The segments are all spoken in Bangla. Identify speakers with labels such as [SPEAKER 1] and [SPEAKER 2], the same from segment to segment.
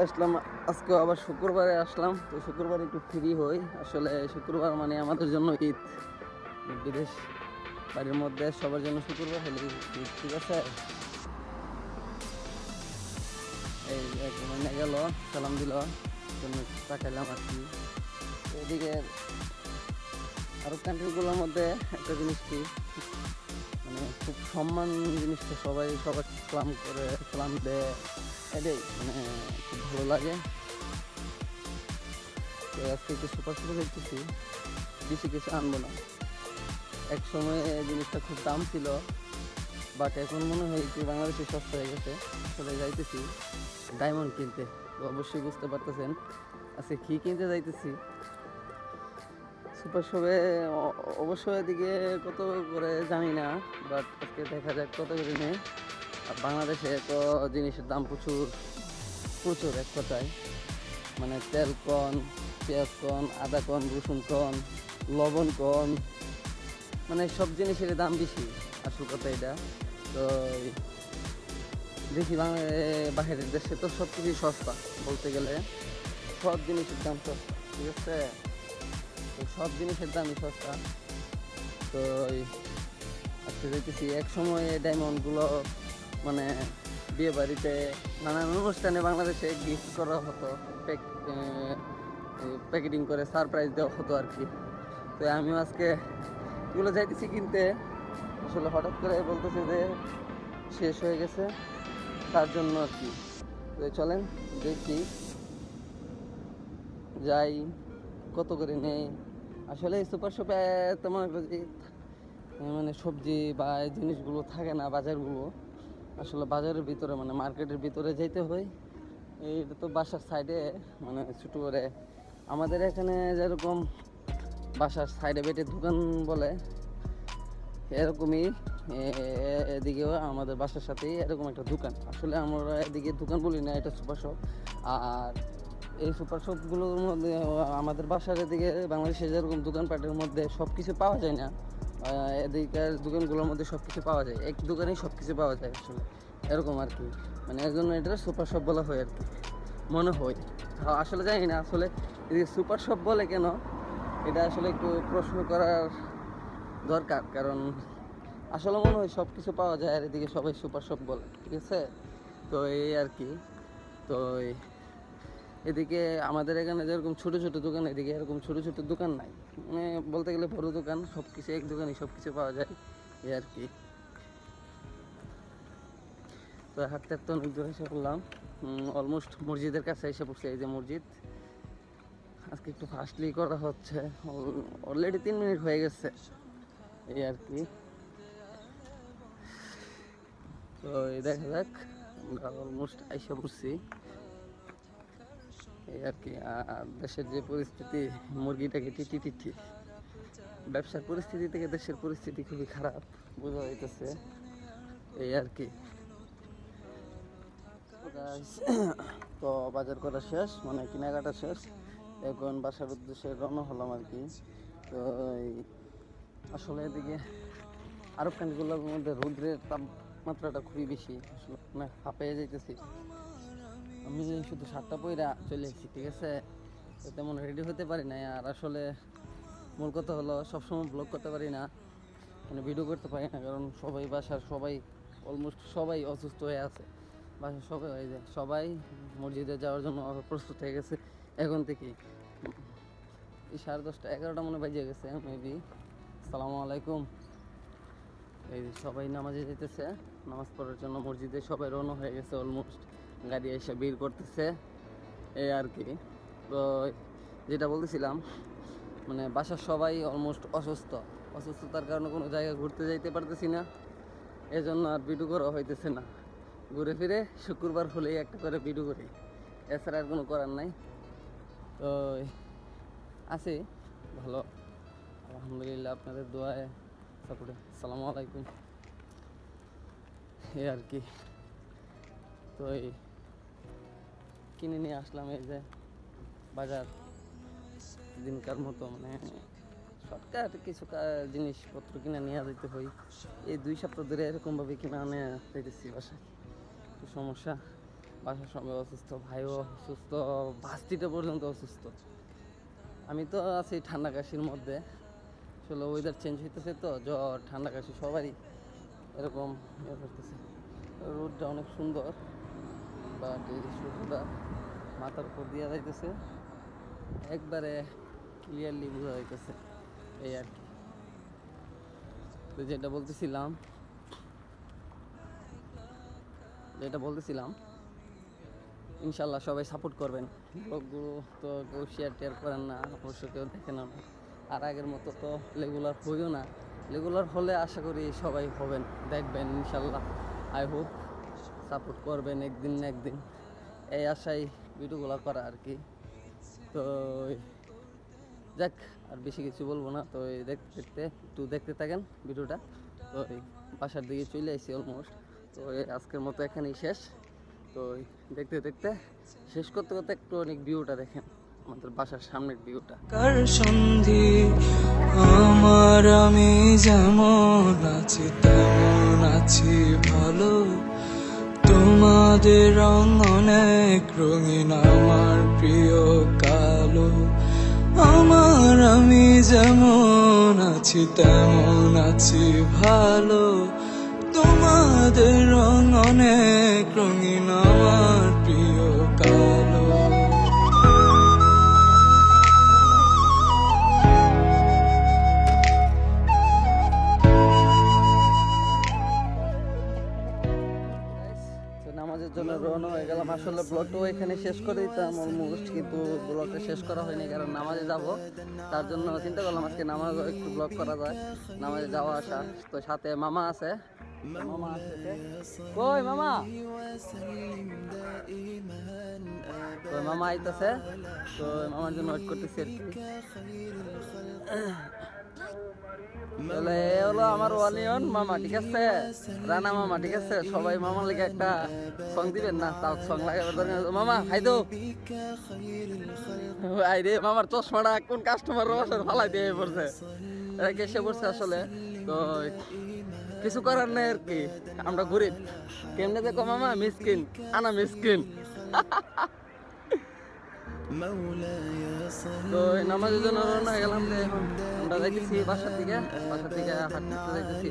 [SPEAKER 1] আসলাম, আজকে আবার শুক্রবারে আসলাম। তো শুক্রবারে একটু ফ্রি হই। আসলে শুক্রবার মানে আমাদের জন্য ঈদ, বিদেশ বাড়ির মধ্যে সবার জন্য শুক্রবার হলে ঈদ, ঠিক আছে। এই এক মহিনা গেল, সালাম দিল, জন্য তাকাইলাম আর কি। এদিকে আরব কান্ট্রিগুলোর মধ্যে একটা জিনিস কি, মানে খুব সম্মান জিনিসটা, সবাই সবার সালাম করে, সালাম দেয়, এটাই মানে খুব ভালো লাগে। তো আজকে একটু সুপার সুপার দেখতেছি, বেশি কিছু আনবো না। এক সময় এই জিনিসটা খুব দাম ছিল, বাট এখন মনে হয় কি বাংলাদেশে সস্তা হয়ে গেছে। আসলে যাইতেছি ডায়মন্ড কিনতে। তো অবশ্যই বুঝতে পারতেছেন আজকে কী কিনতে যাইতেছি। সুপার শপে অবশ্যই এদিকে কত করে জানি না, বাট আজকে দেখা যাক কত করে নেই। আর বাংলাদেশে তো জিনিসের দাম প্রচুর প্রচুর, এক কথায় মানে তেল কন, পেঁয়াজ কন, আদা কন, রসুন কন, লবণ কন, মানে সব জিনিসের দাম বেশি, আসল কথা এটা। তো দেখি বাহিরের দেশে তো সব কিছুই সস্তা, বলতে গেলে সব জিনিসের দাম সস্তা, ঠিক আছে। তো সব জিনিসের দামই সস্তা। তো আজকে দেখতেছি এক সময় ডায়মন্ডগুলো মানে বিয়ে বাড়িতে নানান অনুষ্ঠানে বাংলাদেশে গিফট করা হতো, প্যাকেটিং করে সারপ্রাইজ দেওয়া হতো আর কি। তো আমিও আজকে এগুলো যাইতেছি কিনতে। আসলে হঠাৎ করে বলতেছে যে শেষ হয়ে গেছে, তার জন্য আর কি। তো চলেন দেখি যাই, কত করে নেই। আসলে সুপার শপে তেমন একটা মানে সবজি বা এই জিনিসগুলো থাকে না, বাজারগুলো আসলে বাজারের ভিতরে মানে মার্কেটের ভিতরে যাইতে হয়। এইটা তো বাসার সাইডে, মানে ছোটো করে আমাদের এখানে যেরকম বাসার সাইডে বেটে দোকান বলে, এরকমই এদিকেও আমাদের বাসার সাথেই এরকম একটা দোকান। আসলে আমরা এদিকে দোকান বলি না, এটা সুপার শপ। আর এই সুপার শপগুলোর মধ্যে আমাদের বাসার এদিকে বাংলাদেশে যেরকম দোকানপাটের মধ্যে সব কিছু পাওয়া যায় না, এদিকের দোকানগুলোর মধ্যে সব কিছু পাওয়া যায়, এক দোকানেই সব কিছু পাওয়া যায় আসলে, এরকম আর কি। মানে এর জন্য এটা সুপার শপ বলা হয় আর কি, মনে হয়। আসলে জানি না আসলে এদিকে সুপার শপ বলে কেন, এটা আসলে একটু প্রশ্ন করার দরকার। কারণ আসলে মনে হয় সব কিছু পাওয়া যায়, আর এদিকে সবাই সুপার শপ বলে, ঠিক আছে। তো এই আর কি। তো এদিকে আমাদের এখানে যেরকম ছোটো ছোটো দোকান, এদিকে এরকম ছোটো ছোটো দোকান নাই, মানে বলতে গেলে বড় দোকান, সব কিছু এক দোকানেই সব কিছু পাওয়া যায়, এই আর কি। তো হাঁটতে হাঁটতে অনেক দূর এসে পড়লাম, অলমোস্ট মসজিদের কাছে এসে পড়ছে। এই যে মসজিদ, আজকে একটু ফাস্টলি করা হচ্ছে, অলরেডি 3 মিনিট হয়ে গেছে, এই আর কি। তো এই দেখা যাক, আমরা অলমোস্ট এসে পড়ছি, এই আর কি। আর দেশের যে পরিস্থিতি, মুরগিটাকে টিটি টিটি, ব্যবসার পরিস্থিতি থেকে দেশের পরিস্থিতি খুবই খারাপ বোঝা যাইতেছে, এই আর কি। তো বাজার করা শেষ, মানে কেনাকাটা শেষ, এখন বাসার উদ্দেশ্যে রওনা হলাম আর কি। তো আসলে এদিকে আরব কান্ট্রিগুলোর মধ্যে রৌদ্রের তাপমাত্রাটা খুবই বেশি, আসলে মানে হাঁপিয়ে যাইতেছি। আমি শুধু শার্টটা পইরা চলে এসেছি, ঠিক আছে। তো তেমন রেডি হতে পারি না। আর আসলে মূল কথা হলো সবসময় ব্লগ করতে পারি না, মানে ভিডিও করতে পারি না, কারণ সবাই বাসার সবাই অলমোস্ট সবাই অসুস্থ হয়ে আছে। বাসার সবাই হয়ে যায়, সবাই মসজিদে যাওয়ার জন্য প্রস্তুত হয়ে গেছে এখন থেকেই। এই 10:30 11টা মনে বাজে গেছে মেবি। আসসালামু আলাইকুম। এই সবাই নামাজে যেতেছে, নামাজ পড়ার জন্য মসজিদে সবাই রওনা হয়ে গেছে অলমোস্ট, গাড়ি এসে ভিড় করতেছে, এই আর কি। তো যেটা বলতেছিলাম, মানে বাসার সবাই অলমোস্ট অসুস্থতার কারণে কোনো জায়গায় ঘুরতে যাইতে পারতেছি না, এজন্য আর ভিডিও করা হইতেছে না। ঘুরে ফিরে শুক্রবার হলেই একটা করে ভিডিও করি, এছাড়া আর কোনো করার নাই। তো আছি ভালো, আলহামদুলিল্লাহ, আপনাদের দোয়ায় সাপোর্টে। আসসালামু আলাইকুম, এই আর কি। তো এই কিনে নিয়ে আসলাম, এই যে বাজার দিনকার মতো, মানে সরকার কিছু জিনিসপত্র কিনে নিয়ে যেতে হয়। এই 2 সপ্তাহ ধরে এরকমভাবে কিনে আনে যাইতেছি বাসায়, একটু সমস্যা। বাসার সবাই অসুস্থ, ভাইও অসুস্থ, ভাস্তিটা পর্যন্ত অসুস্থ। আমি তো আছি ঠান্ডা কাশির মধ্যে। আসলে ওয়েদার চেঞ্জ হইতেছে তো, জ্বর ঠান্ডা কাশি সবারই এরকম ইয়ে করতেছে। রোদটা অনেক সুন্দর, বাট এই সূর্যটা মাথার উপর দিয়ে যাইতেছে, একবারে ক্লিয়ারলি বোঝা যাইতেছে, এই আর কি। তো যেটা বলতেছিলাম ইনশাল্লাহ সবাই সাপোর্ট করবেন। ব্লগগুলো তো কেউ শেয়ার করেন না, অবশ্য কেউ দেখেন না। আর আগের মতো তো রেগুলার হইও না, রেগুলার হলে আশা করি সবাই হবেন, দেখবেন ইনশাল্লাহ। আই হোপ সাপোর্ট করবেন একদিন না একদিন, এই আশাই ভিডিওগুলো করা আর কি। তো যাক, আর বেশি কিছু বলবো না। তো দেখতে থাকেন ভিডিওটা। তো বাসার দিকে চলে আসছি অলমোস্ট। তো আজকের মতো এখানেই শেষ। তো দেখতে শেষ করতে একটু অনেক ভিউটা দেখেন, আমাদের বাসার সামনের ভিউটা।
[SPEAKER 2] কার সন্ধি আমার, আমি যেমন আছি তেমন আছি ভালো। তোমাদের রং অনেক রঙিন, আমার প্রিয় কালো। আমার আমি যেমন আছি তেমন আছি ভালো। তোমাদের রং অনেক রঙিন, আমার প্রিয় কালো।
[SPEAKER 1] নামাজের জন্য রওনা হয়ে গেলাম। আসলে ব্লগটাও এখানে শেষ করে দিতাম অলমোস্ট, কিন্তু ব্লগটা শেষ করা হয়নি, কারণ নামাজে যাব। তার জন্য চিন্তা করলাম আজকে নামাজ একটু ব্লগ করা যায়, নামাজে যাওয়া আসা। তো সাথে মামা আছে, কই মামা, তো মামা আইতেছে। তো মামার জন্য ওয়েট করতেছি আর কি। তাহলে এ হলো আমার ওয়ানিয়ন মামা, ঠিক আছে, রানা মামা, ঠিক আছে। সবাই মামার লেগে একটা সং দিবেন না, তাও সং লাগাবার দরকার। মামা হাই দো, আই রে মামার চশমাটা কোন কাস্টমার বসে ফালাই দিয়ে পড়ছে, এরা এসে পড়ছে আসলে। তো কিছু করার নেই আর কি, আমরা গরিব। কেমনে দেখো মামা, মিসকিন, আনা মিসকিন। তো নামাজের জন্য রওনা হয়ে গেলাম। আমরা যাইতেছি বাসার দিকে হাঁটতে যাইতেছি।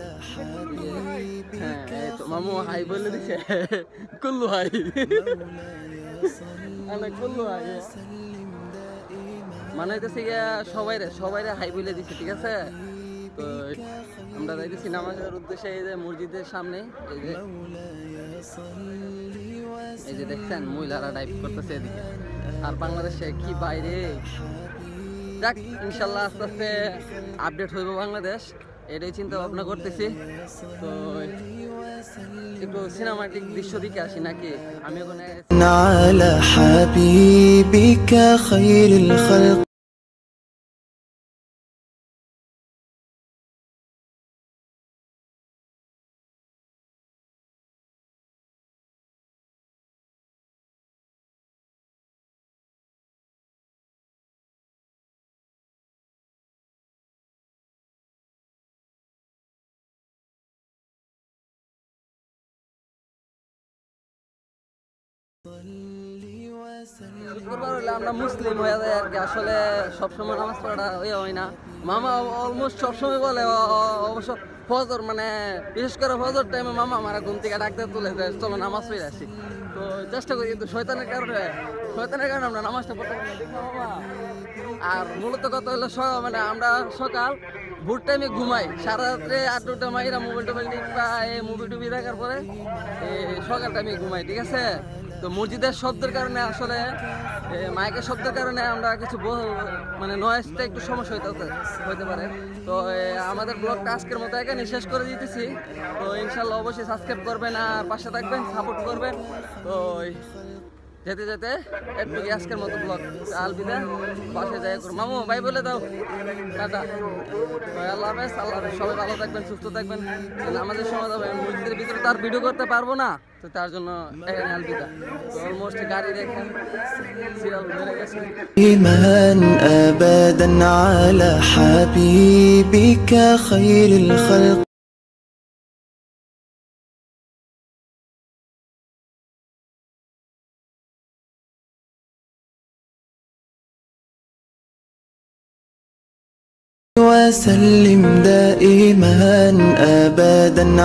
[SPEAKER 1] হ্যাঁ, এই তো মামু হাই বলে দিছে, কুল্লু হাই, কুল্লু হাই মানে হইতেছে গিয়া সবাইরে হাই বলে দিছে, ঠিক আছে। তো আমরা যাইতেছি নামাজের উদ্দেশ্যে, এই যে মসজিদের সামনে, এই যে দেখছেন মহিলারা ডাইভ করতেছে এদিকে। আর বাংলাদেশে কি বাইরে, যাক ইনশাল্লাহ আস্তে আস্তে আপডেট হইব বাংলাদেশ, এটাই চিন্তা ভাবনা করতেছি। তো একটু সিনেমাটিক দৃশ্য দিকে আসি নাকি, আমি ওখানে আমরা মুসলিম হয়ে যায় আর কি। আসলে সবসময় নামাজ পড়াটা হয় না। মামা অলমোস্ট সবসময় বলে, অবশ্য ফজর মানে বিশেষ করে ফজর টাইমে মামা আমার ঘুম থেকে ডাকতে তুলে যায়, চলো নামাজ পড়ে আসি। তো চেষ্টা করি, কিন্তু শয়তানের কারণে আমরা নামাজটা পড়তে পারি না, মামা। আর মূলত কথা হলো মানে আমরা সকাল ভোর টাইমে ঘুমাই, সারা রাত্রে 8-9টা মাইরা মোবাইল টোবাইল মুভি টুভি দেখার পরে সকাল টাইমে ঘুমাই, ঠিক আছে। তো মসজিদের শব্দের কারণে, আসলে মাইকের শব্দের কারণে আমরা কিছু মানে নয়েজটা একটু সমস্যা হইতে পারে। তো আমাদের ব্লগটা আজকের মতো এখানে শেষ করে দিতেছি। তো ইনশাল্লাহ অবশ্যই সাবস্ক্রাইব করবেন আর পাশে থাকবেন, সাপোর্ট করবেন। তো যেতে একটু আজকের মতো ব্লগ আলবিদা, বাসে যাই করো। মামু ভাই বলে দাও টাটা, আল্লাহ হাফেজ। সবাই ভালো থাকবেন, সুস্থ থাকবেন। আমাদের সময় হবে, মসজিদের ভিতরে তো আর ভিডিও করতে পারবো না, তো তার জন্য এখানে আলবিদা। তো অলমোস্ট গাড়ি দেখেন সিরিয়াল ধরে গেছে।
[SPEAKER 2] أبدا على حبيبك خير الخلق سلم دائما أبدا